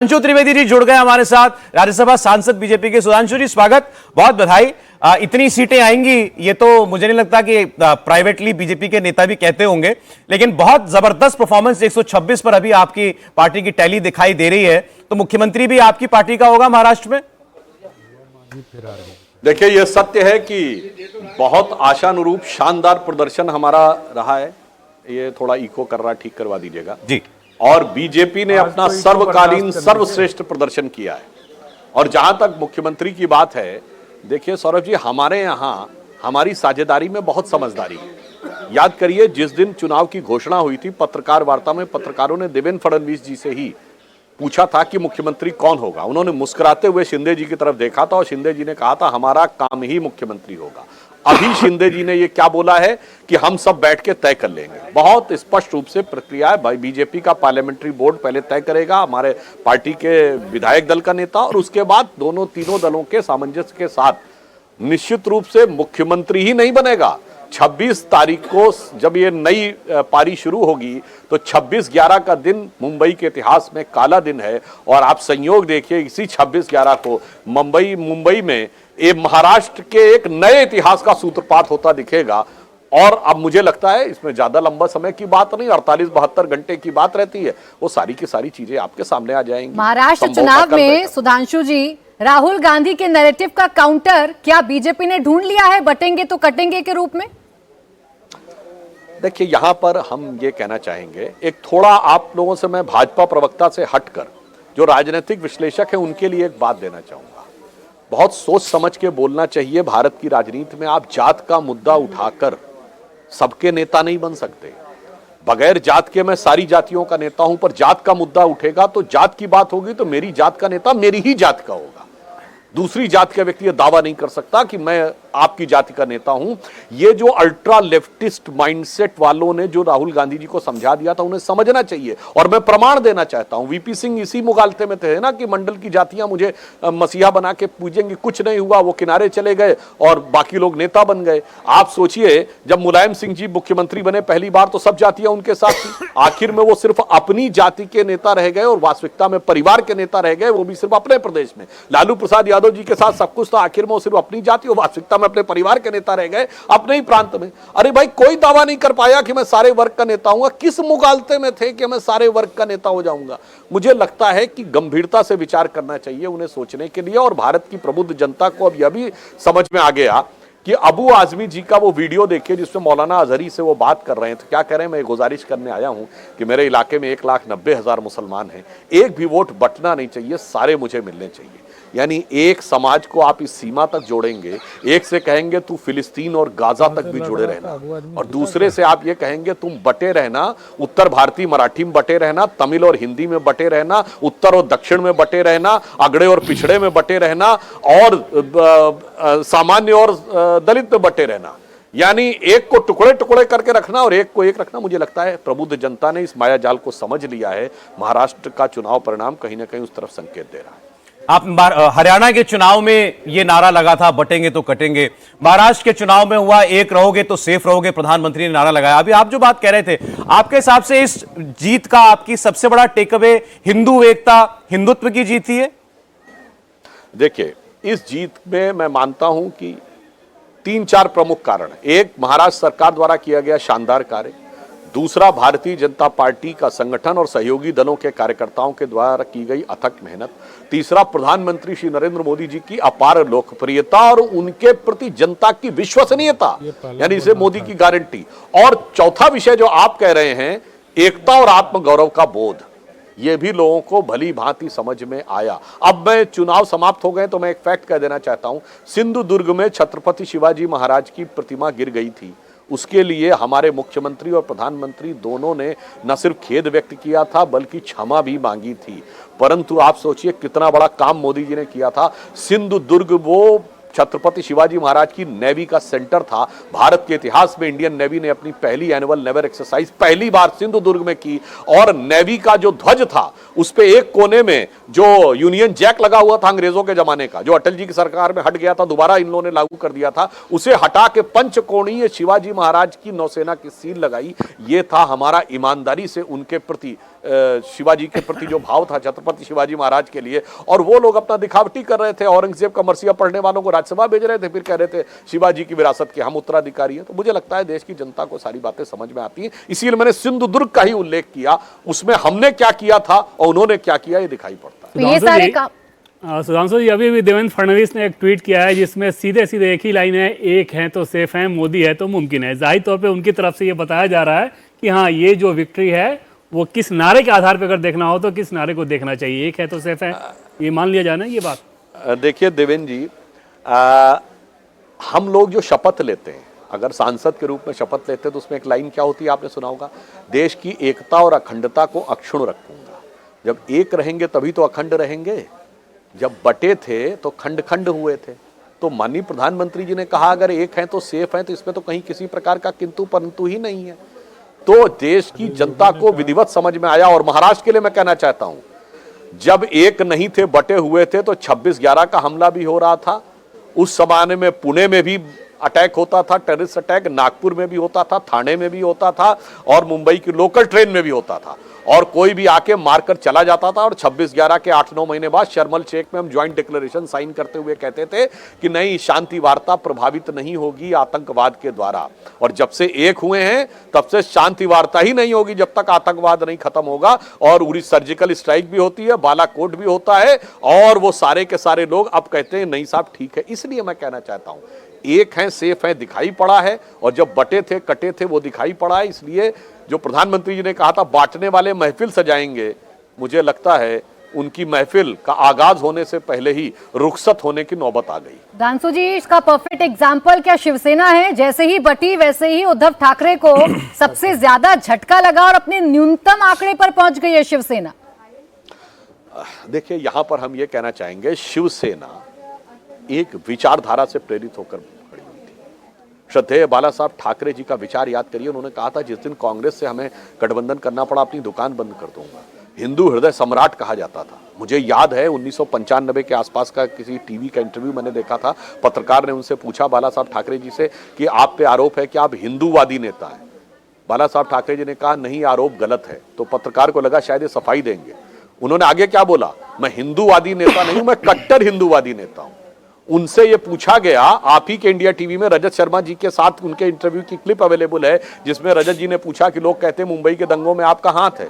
सुधांशु त्रिवेदी जी जुड़ गए हमारे साथ, राज्यसभा सांसद बीजेपी के। सुधांशु जी स्वागत, बहुत बधाई। इतनी सीटें आएंगी ये तो मुझे नहीं लगता कि प्राइवेटली बीजेपी के नेता भी कहते होंगे, लेकिन बहुत जबरदस्त परफॉर्मेंस 126 पर अभी आपकी पार्टी की टैली दिखाई दे रही है। तो मुख्यमंत्री भी आपकी पार्टी का होगा महाराष्ट्र में? देखिए, यह सत्य है कि बहुत आशानुरूप शानदार प्रदर्शन हमारा रहा है। ये थोड़ा इको कर रहा, ठीक करवा दीजिएगा जी। और बीजेपी ने अपना सर्वकालीन सर्वश्रेष्ठ प्रदर्शन किया है। और जहां तक मुख्यमंत्री की बात है, देखिए सौरभ जी, हमारे यहां हमारी साझेदारी में बहुत समझदारी है। याद करिए, जिस दिन चुनाव की घोषणा हुई थी, पत्रकार वार्ता में पत्रकारों ने देवेंद्र फडणवीस जी से ही पूछा था कि मुख्यमंत्री कौन होगा। उन्होंने मुस्कुराते हुए शिंदे जी की तरफ देखा था और शिंदे जी ने कहा था हमारा काम ही मुख्यमंत्री होगा। अभी शिंदे जी ने ये क्या बोला है कि हम सब बैठ के तय कर लेंगे। बहुत स्पष्ट रूप से प्रक्रिया है। बीजेपी का पार्लियामेंट्री बोर्ड पहले तय करेगा, हमारे पार्टी के विधायक दल का नेता, और उसके बाद तीनों दलों के सामंजस्य के साथ निश्चित रूप से मुख्यमंत्री ही नहीं बनेगा। 26 तारीख को जब ये नई पारी शुरू होगी तो 26/11 का दिन मुंबई के इतिहास में काला दिन है। और आप संयोग देखिए, इसी 26/11 को मुंबई में ये महाराष्ट्र के एक नए इतिहास का सूत्रपात होता दिखेगा। और अब मुझे लगता है इसमें ज्यादा लंबा समय की बात नहीं, 48-72 घंटे की बात रहती है। वो सारी की सारी चीजें आपके सामने आ जाएंगी। महाराष्ट्र चुनाव में सुधांशु जी, राहुल गांधी के नैरेटिव का काउंटर क्या बीजेपी ने ढूंढ लिया है, बटेंगे तो कटेंगे के रूप में? देखिए, यहां पर हम ये कहना चाहेंगे, एक थोड़ा आप लोगों से मैं भाजपा प्रवक्ता से हटकर जो राजनीतिक विश्लेषक है उनके लिए एक बात देना चाहूंगा। बहुत सोच समझ के बोलना चाहिए। भारत की राजनीति में आप जात का मुद्दा उठाकर सबके नेता नहीं बन सकते। बगैर जात के मैं सारी जातियों का नेता हूं, पर जात का मुद्दा उठेगा तो जात की बात होगी तो मेरी जात का नेता मेरी ही जात का होगा। दूसरी जात का व्यक्ति यह दावा नहीं कर सकता कि मैं आपकी जाति का नेता हूं। ये जो अल्ट्रा लेफ्टिस्ट माइंडसेट वालों ने जो राहुल गांधी जी को समझा दिया था, उन्हें समझना चाहिए। और मैं प्रमाण देना चाहता हूं, वीपी सिंह इसी मुगालते में थे ना कि मंडल की जातियां मुझे मसीहा बना के पूजेंगी। कुछ नहीं हुआ, वो किनारे चले गए और बाकी लोग नेता बन गए। आप सोचिए, जब मुलायम सिंह जी मुख्यमंत्री बने पहली बार तो सब जातियां उनके साथ थी। आखिर में वो सिर्फ अपनी जाति के नेता रह गए और वास्तविकता में परिवार के नेता रह गए, वो भी सिर्फ अपने प्रदेश में। लालू प्रसाद यादव जी के साथ सब कुछ था, आखिर में वो सिर्फ अपनी जाति और वास्तविकता में अपने परिवार के नेता रह गए, अपने ही प्रांत में। अरे भाई, कोई दावा नहीं कर पाया कि मैं सारे वर्ग का नेता हूं। किस मुगालते में थे कि मैं सारे वर्ग का नेता हो जाऊंगा? मुझे लगता है कि गंभीरता से विचार करना चाहिए उन्हें सोचने के लिए। और भारत की प्रबुद्ध जनता को अब यह भी समझ में आ गया कि अबू आजमी जी का वो वीडियो देखिए जिसमें मौलाना अजहरी से वो बात कर रहे हैं। तो क्या कह रहे हैं, मैं गुजारिश करने आया हूं कि मेरे इलाके में 1,90,000 मुसलमान हैं, एक भी वोट बटना नहीं चाहिए, सारे मुझे मिलने चाहिए। यानी एक समाज को आप इस सीमा तक जोड़ेंगे, एक से कहेंगे तू फिलिस्तीन और गाजा तक भी जुड़े रहना, और दूसरे से आप ये कहेंगे तुम बटे रहना, उत्तर भारतीय मराठी में बटे रहना, तमिल और हिंदी में बटे रहना, उत्तर और दक्षिण में बटे रहना, अगड़े और पिछड़े में बटे रहना, और सामान्य और दलित में बटे रहना। यानी एक को टुकड़े टुकड़े करके रखना और एक को एक रखना। मुझे लगता है प्रबुद्ध जनता ने इस मायाजाल को समझ लिया है। महाराष्ट्र का चुनाव परिणाम कहीं ना कहीं उस तरफ संकेत दे रहा है। आप हरियाणा के चुनाव में ये नारा लगा था, बटेंगे तो कटेंगे। महाराष्ट्र के चुनाव में हुआ, एक रहोगे तो सेफ रहोगे, प्रधानमंत्री ने नारा लगाया। अभी आप जो बात कह रहे थे, आपके हिसाब से इस जीत का आपकी सबसे बड़ा टेकअवे हिंदू एकता, हिंदुत्व की जीत ही है? देखिए, इस जीत में मैं मानता हूं कि 3-4 प्रमुख कारण। एक, महाराष्ट्र सरकार द्वारा किया गया शानदार कार्य। दूसरा, भारतीय जनता पार्टी का संगठन और सहयोगी दलों के कार्यकर्ताओं के द्वारा की गई अथक मेहनत। तीसरा, प्रधानमंत्री श्री नरेंद्र मोदी जी की अपार लोकप्रियता और उनके प्रति जनता की विश्वसनीयता, यानी इसे मोदी की गारंटी। और चौथा विषय जो आप कह रहे हैं, एकता और आत्मगौरव का बोध, ये भी लोगों को भली भांति समझ में आया। अब मैं, चुनाव समाप्त हो गए तो मैं एक फैक्ट कह देना चाहता हूं। सिंधुदुर्ग में छत्रपति शिवाजी महाराज की प्रतिमा गिर गई थी। उसके लिए हमारे मुख्यमंत्री और प्रधानमंत्री दोनों ने न सिर्फ खेद व्यक्त किया था बल्कि क्षमा भी मांगी थी। परंतु आप सोचिए कितना बड़ा काम मोदी जी ने किया था। सिंधुदुर्ग वो छत्रपति शिवाजी महाराज की नेवी का सेंटर था। भारत के इतिहास में इंडियन नेवी ने अपनी पहली एनुअल नेवल एक्सरसाइज पहली बार सिंधुदुर्ग में की। और नेवी का जो ध्वज था उस पे एक कोने में जो यूनियन जैक लगा हुआ था अंग्रेजों के जमाने का, जो अटल जी की सरकार में हट गया था, दोबारा इन लोगों ने लागू कर दिया था, उसे हटा के पंचकोणीय शिवाजी महाराज की नौसेना की सील लगाई। ये था हमारा ईमानदारी से उनके प्रति शिवाजी के प्रति जो भाव था छत्रपति शिवाजी महाराज के लिए, और वो लोग अपना दिखावटी कर रहे थे, औरंगजेब का मरसिया पढ़ने वालों को राज्यसभा भेज रहे थे, फिर कह रहे थे शिवाजी की विरासत के हम उत्तराधिकारी हैं। तो मुझे लगता है देश की जनता को सारी बातें समझ में आती हैं, इसीलिए मैंने सिंधुदुर्ग का ही उल्लेख किया, उसमें हमने क्या किया था और उन्होंने क्या किया ये दिखाई पड़ता है। तो ये सारे काम सुधांशु जी, अभी भी देवेंद्र फडणवीस ने एक ट्वीट किया है जिसमें सीधे सीधे एक ही लाइन है, एक है तो सेफ है, मोदी है तो मुमकिन है। जाहिर तौर पे उनकी तरफ से ये बताया जा रहा है कि हाँ, ये जो विक्ट्री है वो किस नारे के आधार पर अगर देखना हो तो किस नारे को देखना चाहिए, एक है तो सेफ है, ये मान लिया जाना ये बात। देखिए देवेंद्र जी, हम लोग जो शपथ लेते हैं, अगर सांसद के रूप में शपथ लेते हैं तो उसमें एक लाइन क्या होती है, आपने सुना होगा, देश की एकता और अखंडता को अक्षुण्ण रखूंगा। जब एक रहेंगे तभी तो अखंड रहेंगे, जब बटे थे तो खंड खंड हुए थे। तो माननीय प्रधानमंत्री जी ने कहा अगर एक है तो सेफ है, तो इसमें तो कहीं किसी प्रकार का किंतु परंतु ही नहीं है। तो देश की जनता को विधिवत समझ में आया। और महाराष्ट्र के लिए मैं कहना चाहता हूं, जब एक नहीं थे बटे हुए थे तो 26/11 का हमला भी हो रहा था, उस जमाने में पुणे में भी अटैक होता था, टेररिस्ट अटैक, नागपुर में भी होता था, थाने में भी होता था, और मुंबई की लोकल ट्रेन में भी होता था, और कोई भी आके मारकर चला जाता था। और 26/11 के 8-9 महीने बाद शर्मल शेख में हम ज्वाइंट डिक्लेरेशन साइन करते हुए कहते थे कि नहीं, शांति वार्ता प्रभावित नहीं होगी आतंकवाद के द्वारा। और जब से एक हुए हैं तब से शांति वार्ता ही नहीं होगी जब तक आतंकवाद नहीं खत्म होगा। और उरी सर्जिकल स्ट्राइक भी होती है, बालाकोट भी होता है, और वो सारे के सारे लोग अब कहते हैं नहीं साहब ठीक है। इसलिए मैं कहना चाहता हूं, एक है सेफ है दिखाई पड़ा है, और जब बटे थे कटे थे वो दिखाई पड़ा है। इसलिए जो प्रधानमंत्री जी ने कहा था बांटने वाले महफिल सजाएंगे, मुझे लगता है उनकी महफिल का आगाज होने से पहले ही रुखसत होने की नौबत आ गई। सुधांशु जी, इसका परफेक्ट एग्जाम्पल क्या शिवसेना है? जैसे ही बटी वैसे ही उद्धव ठाकरे को सबसे ज्यादा झटका लगा और अपने न्यूनतम आंकड़े पर पहुंच गई है शिवसेना। देखिए, यहां पर हम ये कहना चाहेंगे, शिवसेना एक विचारधारा से प्रेरित होकर खड़ी हुई थी। श्रद्धेय बाला साहब ठाकरे जी का विचार याद करिए, उन्होंने कहा था जिस दिन कांग्रेस से हमें गठबंधन करना पड़ा अपनी दुकान बंद कर दूंगा। हिंदू हृदय सम्राट कहा जाता था। मुझे याद है 1995 के आसपास का किसी टीवी का इंटरव्यू मैंने देखा था, पत्रकार ने उनसे पूछा बाला साहब ठाकरे जी से कि आप पे आरोप है कि आप हिंदूवादी नेता हैं। बाला साहब ठाकरे जी ने कहा नहीं, आरोप गलत है। तो पत्रकार को लगा शायद ये सफाई देंगे। उन्होंने आगे क्या बोला, मैं हिंदूवादी नेता नहीं हूं, मैं कट्टर हिंदूवादी नेता हूं। उनसे ये पूछा गया, आप ही के इंडिया टीवी में रजत शर्मा जी के साथ उनके इंटरव्यू की क्लिप अवेलेबल है, जिसमें रजत जी ने पूछा कि लोग कहते हैं मुंबई के दंगों में आपका हाथ है,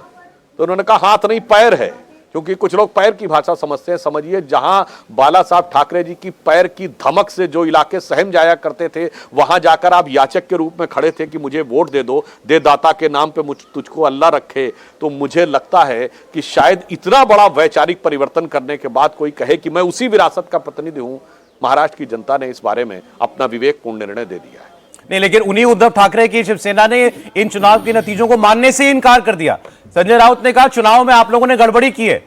तो उन्होंने कहा हाथ नहीं पैर है, क्योंकि कुछ लोग पैर की भाषा समझते हैं। समझिए, जहां बाला साहब ठाकरे जी की पैर की धमक से जो इलाके सहम जाया करते थे, वहां जाकर आप याचक के रूप में खड़े थे कि मुझे वोट दे दो, दे दाता के नाम पे तुझको अल्लाह रखे। तो मुझे लगता है कि शायद इतना बड़ा वैचारिक परिवर्तन करने के बाद कोई कहे कि मैं उसी विरासत का प्रतिनिधि हूं। महाराष्ट्र की जनता ने इस बारे में अपना विवेकपूर्ण निर्णय दे दिया है। नहीं, लेकिन उन्हीं उद्धव ठाकरे की शिवसेना ने इन चुनाव के नतीजों को मानने से इनकार कर दिया। संजय राउत ने कहा चुनाव में आप लोगों ने गड़बड़ी की है।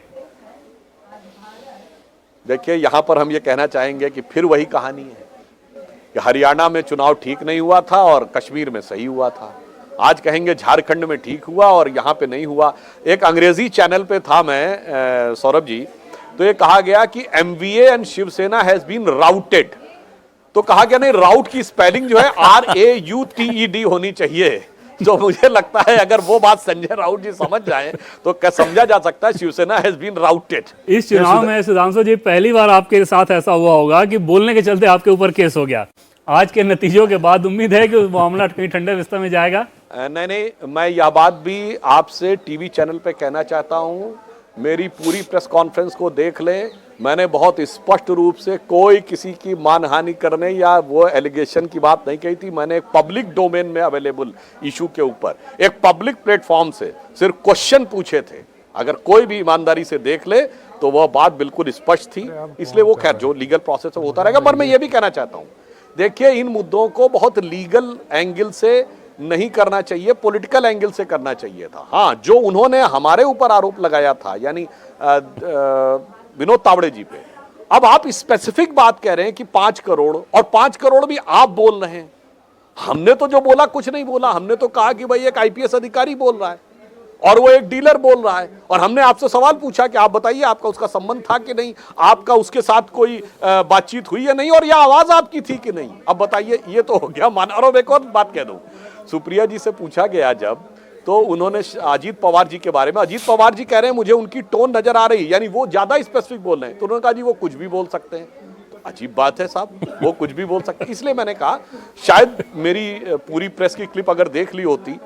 देखिए, यहां पर हम ये कहना चाहेंगे कि फिर वही कहानी है कि हरियाणा में चुनाव ठीक नहीं हुआ था और कश्मीर में सही हुआ था। आज कहेंगे झारखंड में ठीक हुआ और यहां पे नहीं हुआ। एक अंग्रेजी चैनल पे था मैं, सौरभ जी, तो ये कहा गया कि MVA and Shiv Sena has been routed. तो कहा गया नहीं, राउट की स्पेलिंग जो है RAUTED होनी चाहिए। तो मुझे लगता है अगर वो बात संजय राउत जी समझ जाए तो क्या समझा जा सकता है शिवसेना हैज बीन राउटेड। इस चुनाव में सुधांशु जी पहली बार आपके साथ ऐसा हुआ होगा कि बोलने के चलते आपके ऊपर केस हो गया। आज के नतीजों के बाद उम्मीद है कि मामला कहीं ठंडे बिस्तर में जाएगा। नहीं, मैं यह बात भी आपसे टीवी चैनल पे कहना चाहता हूं, मेरी पूरी प्रेस कॉन्फ्रेंस को देख ले, मैंने बहुत स्पष्ट रूप से कोई किसी की मानहानि करने या वो एलिगेशन की बात नहीं कही थी। मैंने एक पब्लिक डोमेन में अवेलेबल इशू के ऊपर एक पब्लिक प्लेटफॉर्म से सिर्फ क्वेश्चन पूछे थे। अगर कोई भी ईमानदारी से देख ले तो वह बात बिल्कुल स्पष्ट थी। इसलिए वो खैर जो लीगल प्रोसेस है होता रहेगा। पर मैं ये भी कहना चाहता हूँ, देखिए, इन मुद्दों को बहुत लीगल एंगल से नहीं करना चाहिए, पॉलिटिकल एंगल से करना चाहिए था। हाँ, जो उन्होंने हमारे ऊपर आरोप लगाया था, यानी विनोद तावड़े जी पे, अब आप स्पेसिफिक बात कह रहे हैं कि 5 करोड़, और 5 करोड़ भी आप बोल रहे हैं। हमने तो जो बोला कुछ नहीं बोला, हमने तो कहा कि भाई एक IPS अधिकारी बोल रहा है और वो एक डीलर बोल रहा है, और हमने आपसे सवाल पूछा कि आप बताइए आपका उसका संबंध था कि नहीं, आपका उसके साथ कोई बातचीत हुई है नहीं, और यह आवाज आपकी थी कि नहीं। अब बताइए, ये तो हो गया मान। और एक और बात कह दूं, सुप्रिया जी से पूछा गया जब तो उन्होंने अजीत पवार जी के बारे में, अजीत पवार जी कह रहे हैं मुझे उनकी टोन नजर आ रही है, यानी वो ज्यादा स्पेसिफिक बोल रहे हैं। तो उन्होंने कहा जी वो कुछ भी बोल सकते हैं। तो अजीब बात है साहब, वो कुछ भी बोल सकते हैं। इसलिए मैंने कहा शायद मेरी पूरी प्रेस की क्लिप अगर देख ली होती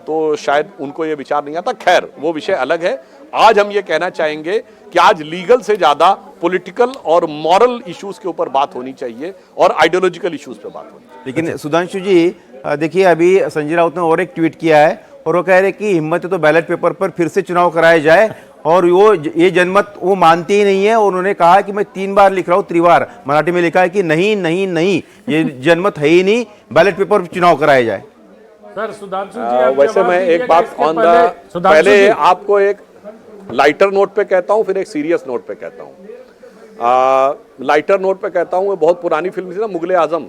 तो शायद उनको ये विचार नहीं आता। खैर वो विषय अलग है। आज हम ये कहना चाहेंगे कि आज लीगल से ज्यादा पॉलिटिकल और मॉरल इश्यूज के ऊपर बात होनी चाहिए और आइडियोलॉजिकल इश्यूज पे बात होनी चाहिए। लेकिन सुधांशु जी देखिए, अभी संजय राउत ने और एक ट्वीट किया है और वो कह रहे कि हिम्मत है तो बैलेट पेपर पर फिर से चुनाव कराया जाए, और ये जनमत वो मानते ही नहीं है। और उन्होंने कहा कि मैं 3 बार लिख रहा हूँ, त्रिवार मराठी में लिखा है कि नहीं नहीं नहीं, ये जनमत है ही नहीं, बैलेट पेपर पर चुनाव कराया जाए। सर सुधांशु जी वैसे मैं एक बात ऑन द पहले आपको एक लाइटर नोट पे कहता हूं, फिर एक सीरियस नोट पे कहता हूं। लाइटर नोट पे कहता हूं, वो बहुत पुरानी फिल्म थी ना मुगले आजम,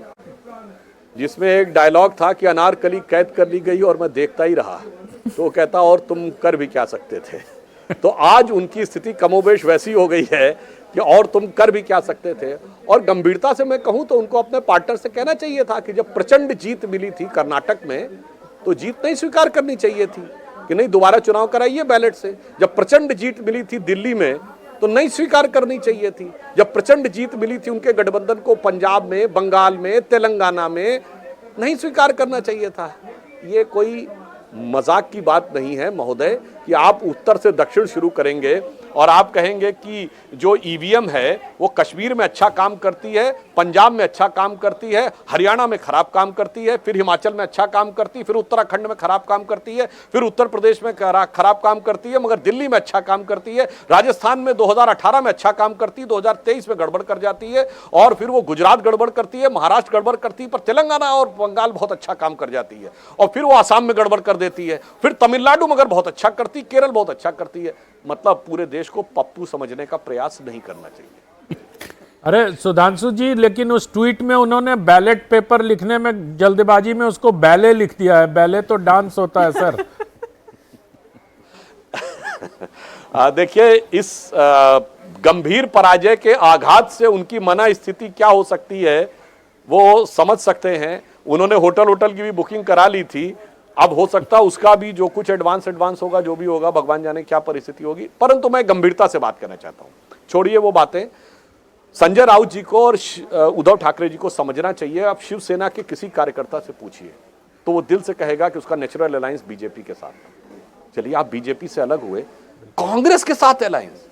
जिसमें एक डायलॉग था कि अनारकली कैद कर ली गई और मैं देखता ही रहा। तो वो कहता और तुम कर भी क्या सकते थे। तो आज उनकी स्थिति कमोबेश वैसी हो गई है कि और तुम कर भी क्या सकते थे। और गंभीरता से मैं कहूं तो उनको अपने पार्टनर से कहना चाहिए था कि जब प्रचंड जीत मिली थी कर्नाटक में तो जीत नहीं स्वीकार करनी चाहिए थी कि नहीं दोबारा चुनाव कराइए बैलेट से। जब प्रचंड जीत मिली थी दिल्ली में तो नहीं स्वीकार करनी चाहिए थी। जब प्रचंड जीत मिली थी उनके गठबंधन को पंजाब में, बंगाल में, तेलंगाना में, नहीं स्वीकार करना चाहिए था। ये कोई मजाक की बात नहीं है महोदय कि आप उत्तर से दक्षिण शुरू करेंगे और आप कहेंगे कि जो ईवीएम है वो कश्मीर में अच्छा काम करती है, पंजाब में अच्छा काम करती है, हरियाणा में खराब काम करती है, फिर हिमाचल में अच्छा काम करती है, फिर उत्तराखंड में खराब काम करती है, फिर उत्तर प्रदेश में खराब काम करती है, मगर दिल्ली में अच्छा काम करती है, राजस्थान में 2018 में अच्छा काम करती है, 2023 में गड़बड़ कर जाती है, और फिर वो गुजरात गड़बड़ करती है, महाराष्ट्र गड़बड़ करती है, पर तेलंगाना और बंगाल बहुत अच्छा काम कर जाती है, और फिर वो आसाम में गड़बड़ कर देती है, फिर तमिलनाडु मगर बहुत अच्छा करती, केरल बहुत अच्छा करती है। मतलब पूरे देश को पप्पू समझने का प्रयास नहीं करना चाहिए। अरे सुधांशु जी, लेकिन उस ट्वीट में उन्होंने बैलेट पेपर लिखने में जल्दबाजी में उसको बैले लिख दिया है। बैले तो डांस होता है सर। देखिए इस गंभीर पराजय के आघात से उनकी मना स्थिति क्या हो सकती है वो समझ सकते हैं। उन्होंने होटल की भी बुकिंग करा ली थी। अब हो सकता उसका भी जो कुछ एडवांस होगा, जो भी होगा भगवान जाने क्या परिस्थिति होगी। परंतु मैं गंभीरता से बात करना चाहता हूं। छोड़िए वो बातें। संजय राउत जी को और उद्धव ठाकरे जी को समझना चाहिए। अब शिवसेना के किसी कार्यकर्ता से पूछिए तो वो दिल से कहेगा कि उसका नेचुरल अलायंस बीजेपी के साथ। चलिए आप बीजेपी से अलग हुए, कांग्रेस के साथ अलायंस,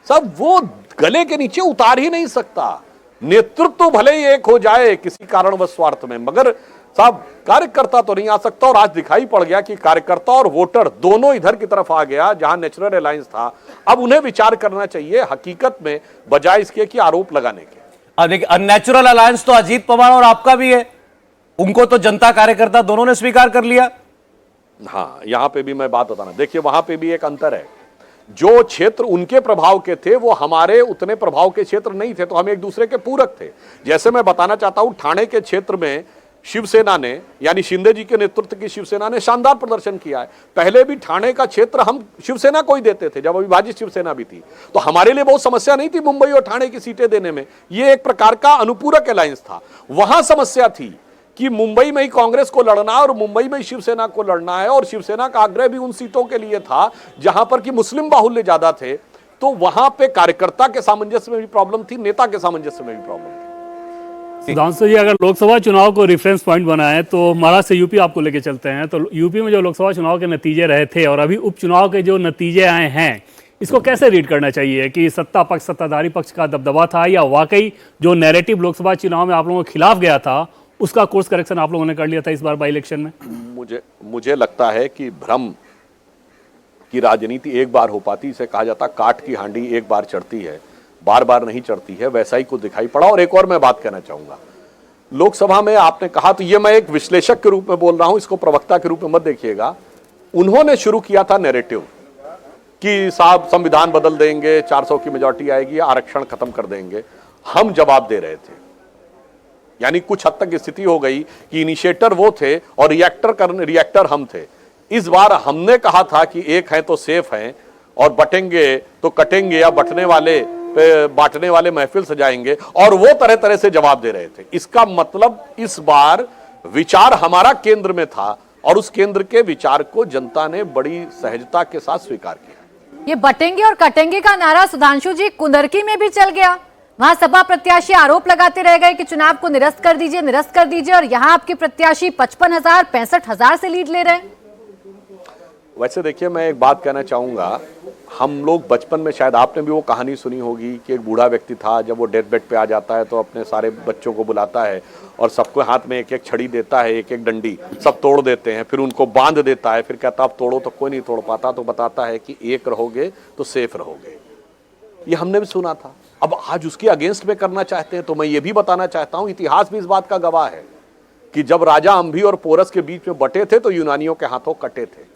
सब वो गले के नीचे उतार ही नहीं सकता। नेतृत्व भले ही एक हो जाए किसी कारणवश स्वार्थ में, मगर साहब कार्यकर्ता तो नहीं आ सकता। और आज दिखाई पड़ गया कि कार्यकर्ता और वोटर दोनों इधर की तरफ आ गया जहां नेचुरल अलायंस था। अब उन्हें विचार करना चाहिए हकीकत में, बजाय इसके कि आरोप लगाने के। देखिए अननेचुरल अलायंस तो अजीत पवार और आपका भी है, उनको तो जनता कार्यकर्ता दोनों ने स्वीकार कर लिया। हाँ, यहां पे भी मैं बात बताना, देखिए वहां पे भी एक अंतर है। जो क्षेत्र उनके प्रभाव के थे वो हमारे उतने प्रभाव के क्षेत्र नहीं थे, तो हम एक दूसरे के पूरक थे। जैसे मैं बताना चाहता हूं, ठाणे के क्षेत्र में शिवसेना ने, यानी शिंदे जी के नेतृत्व की शिवसेना ने शानदार प्रदर्शन किया है। पहले भी ठाणे का क्षेत्र हम शिवसेना को ही देते थे जब अविभाजित शिवसेना भी थी, तो हमारे लिए बहुत समस्या नहीं थी मुंबई और ठाणे की सीटें देने में। ये एक प्रकार का अनुपूरक अलायंस था। वहां समस्या थी कि मुंबई में ही कांग्रेस को लड़ना है और मुंबई में ही शिवसेना को लड़ना है, और शिवसेना का आग्रह भी उन सीटों के लिए था जहां पर कि मुस्लिम बाहुल्य ज्यादा थे। तो वहां पे कार्यकर्ता के सामंजस्य में भी प्रॉब्लम थी, नेता के सामंजस्य में भी प्रॉब्लम थी। सुधांशु जी, अगर लोकसभा चुनाव को रेफरेंस पॉइंट बनाए तो महाराष्ट्र से यूपी आपको लेके चलते हैं। तो यूपी में जो लोकसभा चुनाव के नतीजे रहे थे और अभी उपचुनाव के जो नतीजे आए हैं, इसको कैसे रीड करना चाहिए कि सत्ता पक्ष, सत्ताधारी पक्ष का दबदबा था, या वाकई जो नैरेटिव लोकसभा चुनाव में आप लोगों के खिलाफ गया था उसका कोर्स करेक्शन आप लोगों ने कर लिया था इस बार बाई इलेक्शन में? मुझे लगता है कि भ्रम की राजनीति एक बार हो पाती, इसे कहा जाता काठ की हांडी एक बार चढ़ती है, बार बार नहीं चढ़ती है, वैसा ही कुछ दिखाई पड़ा। और एक और मैं बात कहना चाहूंगा, लोकसभा में आपने कहा, तो ये मैं एक विश्लेषक के रूप में बोल रहा हूं, इसको प्रवक्ता के रूप में मत देखिएगा। उन्होंने शुरू किया था नैरेटिव कि साहब संविधान बदल देंगे, 400 की मेजॉरिटी आएगी, आरक्षण खत्म कर देंगे। हम जवाब दे रहे थे, यानी कुछ हद तक स्थिति हो गई कि इनिशिएटर वो थे और रिएक्टर हम थे। इस बार हमने कहा था कि एक है तो सेफ हैं, और बटेंगे तो कटेंगे, या बांटने वाले महफिल सजाएंगे, और वो तरह तरह से जवाब दे रहे थे। इसका मतलब इस बार विचार हमारा केंद्र में था, और उस केंद्र के विचार को जनता ने बड़ी सहजता के साथ स्वीकार किया। ये बटेंगे और कटेंगे का नारा सुधांशु जी कुंदरकी में भी चल गया। वहां सपा प्रत्याशी आरोप लगाते रह गए कि चुनाव को निरस्त कर दीजिए, और यहां आपके प्रत्याशी 55,000 65,000 से लीड ले रहे हैं। वैसे देखिए, मैं एक बात कहना चाहूंगा, हम लोग बचपन में, शायद आपने भी वो कहानी सुनी होगी कि एक बूढ़ा व्यक्ति था, जब वो डेथ बेड पे आ जाता है तो अपने सारे बच्चों को बुलाता है और सबको हाथ में एक एक छड़ी देता है, एक एक डंडी, सब तोड़ देते हैं, फिर उनको बांध देता है, फिर कहता अब तोड़ो, तो कोई नहीं तोड़ पाता, तो बताता है कि एक रहोगे तो सेफ रहोगे। ये हमने भी सुना था। अब आज उसके अगेंस्ट में करना चाहते हैं, तो मैं ये भी बताना चाहता हूं, इतिहास भी इस बात का गवाह है कि जब राजा अंभी और पोरस के बीच में बटे थे तो यूनानियों के हाथों कटे थे।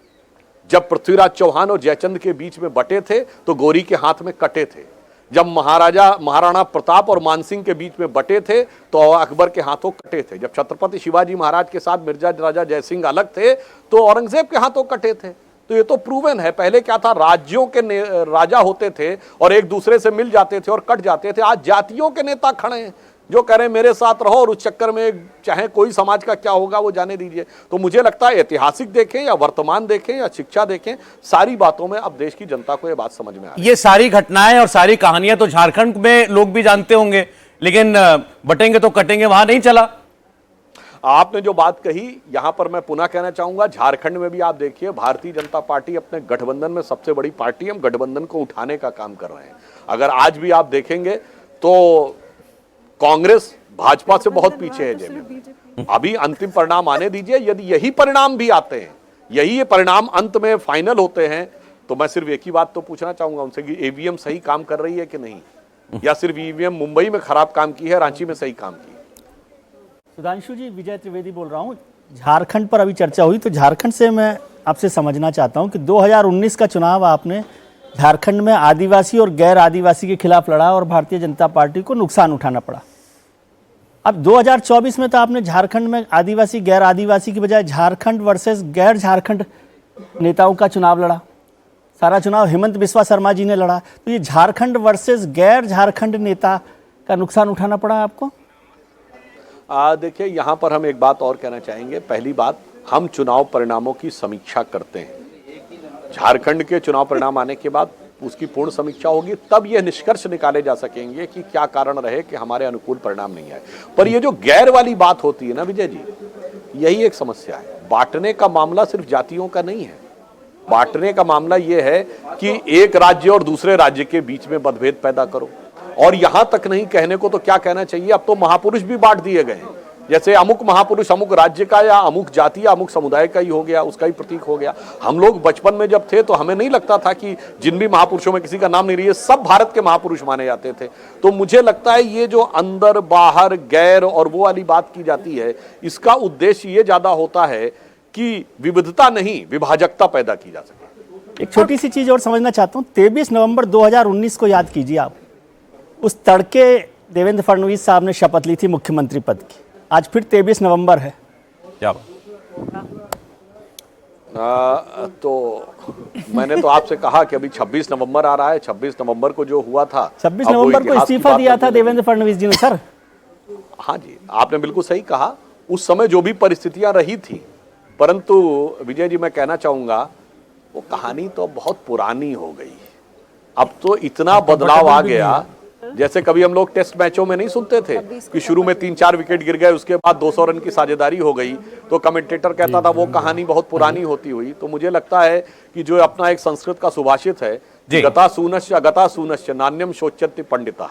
जब पृथ्वीराज चौहान और जयचंद के बीच में बटे थे तो गौरी के हाथ में कटे थे। जब महाराणा प्रताप और मानसिंह के बीच में बटे थे तो अकबर के हाथों कटे थे। जब छत्रपति शिवाजी महाराज के साथ मिर्जा राजा जयसिंह अलग थे तो औरंगजेब के हाथों कटे थे। तो ये तो प्रूवन है। पहले क्या था, राज्यों के राजा होते थे और एक दूसरे से मिल जाते थे और कट जाते थे। आज जातियों के नेता खड़े हैं जो कह रहे हैं मेरे साथ रहो, और उस चक्कर में चाहे कोई समाज का क्या होगा वो जाने दीजिए। तो मुझे लगता है ऐतिहासिक देखें या वर्तमान देखें या शिक्षा देखें, सारी बातों में अब देश की जनता को ये बात समझ में आ रही है। ये सारी घटनाएं और सारी कहानियां तो झारखंड में लोग भी जानते होंगे, लेकिन बटेंगे तो कटेंगे वहां नहीं चला। आपने जो बात कही, यहां पर मैं पुनः कहना चाहूंगा, झारखंड में भी आप देखिए, भारतीय जनता पार्टी अपने गठबंधन में सबसे बड़ी पार्टी, हम गठबंधन को उठाने का काम कर रहे हैं। अगर आज भी आप देखेंगे तो कांग्रेस भाजपा से बहुत पीछे है जय। अभी अंतिम परिणाम आने दीजिए। यदि यही परिणाम भी आते हैं, यही परिणाम अंत में फाइनल होते हैं, तो मैं सिर्फ एक ही बात तो पूछना चाहूंगा उनसे कि ईवीएम सही काम कर रही है कि नहीं, या सिर्फ ईवीएम मुंबई में खराब काम की है, रांची में सही काम की है। सुधांशु जी, विजय त्रिवेदी बोल रहा हूँ। झारखंड पर अभी चर्चा हुई तो झारखंड से मैं आपसे समझना चाहता हूँ कि 2019 का चुनाव आपने झारखंड में आदिवासी और गैर आदिवासी के खिलाफ लड़ा और भारतीय जनता पार्टी को नुकसान उठाना पड़ा। अब 2024 में तो आपने झारखंड में आदिवासी गैर आदिवासी की बजाय झारखंड वर्सेस गैर झारखंड नेताओं का चुनाव लड़ा। सारा चुनाव हेमंत बिस्वा शर्मा जी ने लड़ा। तो ये झारखंड वर्सेस गैर झारखंड नेता का नुकसान उठाना पड़ा आपको? देखिए, यहां पर हम एक बात और कहना चाहेंगे। पहली बात, हम चुनाव परिणामों की समीक्षा करते हैं। झारखंड के चुनाव परिणाम आने के बाद उसकी पूर्ण समीक्षा होगी, तब यह निष्कर्ष निकाले जा सकेंगे कि क्या कारण रहे कि हमारे अनुकूल परिणाम नहीं आए। पर ये जो गैर वाली बात होती है ना विजय जी, यही एक समस्या है। बांटने का मामला सिर्फ जातियों का नहीं है। बांटने का मामला यह है कि एक राज्य और दूसरे राज्य के बीच में मतभेद पैदा करो। और यहां तक नहीं, कहने को तो क्या कहना चाहिए, अब तो महापुरुष भी बांट दिए गए हैं। जैसे अमुक महापुरुष अमुक राज्य का या अमुक जाति या अमुक समुदाय का ही हो गया, उसका ही प्रतीक हो गया। हम लोग बचपन में जब थे तो हमें नहीं लगता था कि जिन भी महापुरुषों में किसी का नाम नहीं रही, सब भारत के महापुरुष माने जाते थे। तो मुझे लगता है ये जो अंदर बाहर गैर और वो वाली बात की जाती है, इसका उद्देश्य ये ज्यादा होता है कि विविधता नहीं, विभाजकता पैदा की जा सके। एक छोटी सी चीज और समझना चाहता हूँ। 23 नवंबर 2019 को याद कीजिए आप। उस तड़के देवेंद्र फडणवीस साहब ने शपथ ली थी मुख्यमंत्री पद की। आज फिर 23 नवंबर है। क्या तो मैंने तो आपसे कहा कि अभी 26 नवंबर आ रहा है। 26 नवंबर को जो हुआ था, 26 नवंबर को इस्तीफा दिया था देवेंद्र फडणवीस जी ने सर। हाँ जी, आपने बिल्कुल सही कहा। उस समय जो भी परिस्थितियां रही थी, परंतु विजय जी मैं कहना चाहूंगा वो कहानी तो बहुत पुरानी हो गई। अब तो इतना बदलाव आ गया। जैसे कभी हम लोग टेस्ट मैचों में नहीं सुनते थे कि शुरू में 3-4 विकेट गिर गए, उसके बाद 200 रन की साझेदारी हो गई, तो कमेंटेटर कहता था वो कहानी बहुत पुरानी होती हुई। तो मुझे लगता है कि जो अपना एक संस्कृत का सुभाषित है, गता सूनश्च अगता सूनश्च नान्यम शोच्यति पंडिता।